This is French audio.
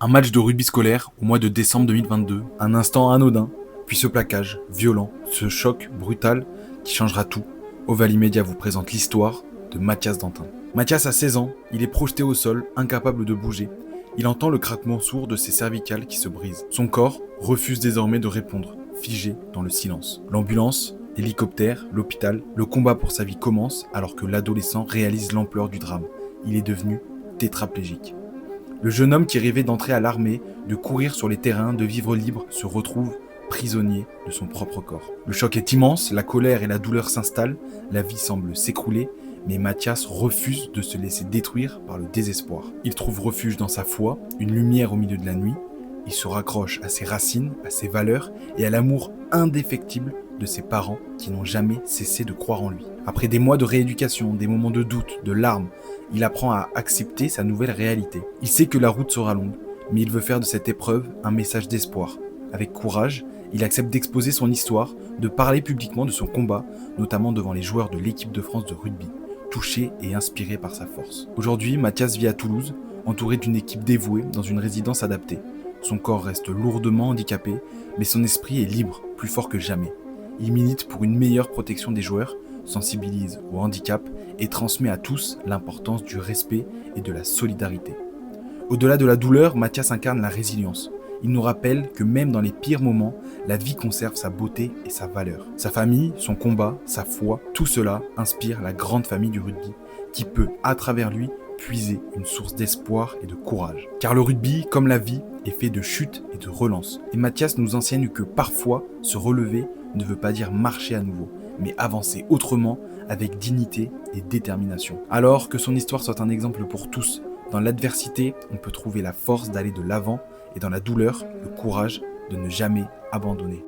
Un match de rugby scolaire au mois de décembre 2022, un instant anodin, puis ce plaquage violent, ce choc brutal qui changera tout. Ovalie Media vous présente l'histoire de Mathias Dantin. Mathias a 16 ans, il est projeté au sol, incapable de bouger. Il entend le craquement sourd de ses cervicales qui se brisent. Son corps refuse désormais de répondre, figé dans le silence. L'ambulance, l'hélicoptère, l'hôpital, le combat pour sa vie commence alors que l'adolescent réalise l'ampleur du drame. Il est devenu tétraplégique. Le jeune homme qui rêvait d'entrer à l'armée, de courir sur les terrains, de vivre libre, se retrouve prisonnier de son propre corps. Le choc est immense, la colère et la douleur s'installent, la vie semble s'écrouler, mais Mathias refuse de se laisser détruire par le désespoir. Il trouve refuge dans sa foi, une lumière au milieu de la nuit. Il se raccroche à ses racines, à ses valeurs et à l'amour indéfectible de ses parents qui n'ont jamais cessé de croire en lui. Après des mois de rééducation, des moments de doute, de larmes, il apprend à accepter sa nouvelle réalité. Il sait que la route sera longue, mais il veut faire de cette épreuve un message d'espoir. Avec courage, il accepte d'exposer son histoire, de parler publiquement de son combat, notamment devant les joueurs de l'équipe de France de rugby, touchés et inspirés par sa force. Aujourd'hui, Mathias vit à Toulouse, entouré d'une équipe dévouée dans une résidence adaptée. Son corps reste lourdement handicapé, mais son esprit est libre, plus fort que jamais. Il milite pour une meilleure protection des joueurs, sensibilise au handicap et transmet à tous l'importance du respect et de la solidarité. Au-delà de la douleur, Mathias incarne la résilience. Il nous rappelle que même dans les pires moments, la vie conserve sa beauté et sa valeur. Sa famille, son combat, sa foi, tout cela inspire la grande famille du rugby qui peut, à travers lui, puiser une source d'espoir et de courage. Car le rugby, comme la vie, est fait de chutes et de relances. Et Mathias nous enseigne que parfois, se relever ne veut pas dire marcher à nouveau, mais avancer autrement, avec dignité et détermination. Alors que son histoire soit un exemple pour tous. Dans l'adversité, on peut trouver la force d'aller de l'avant et dans la douleur, le courage de ne jamais abandonner.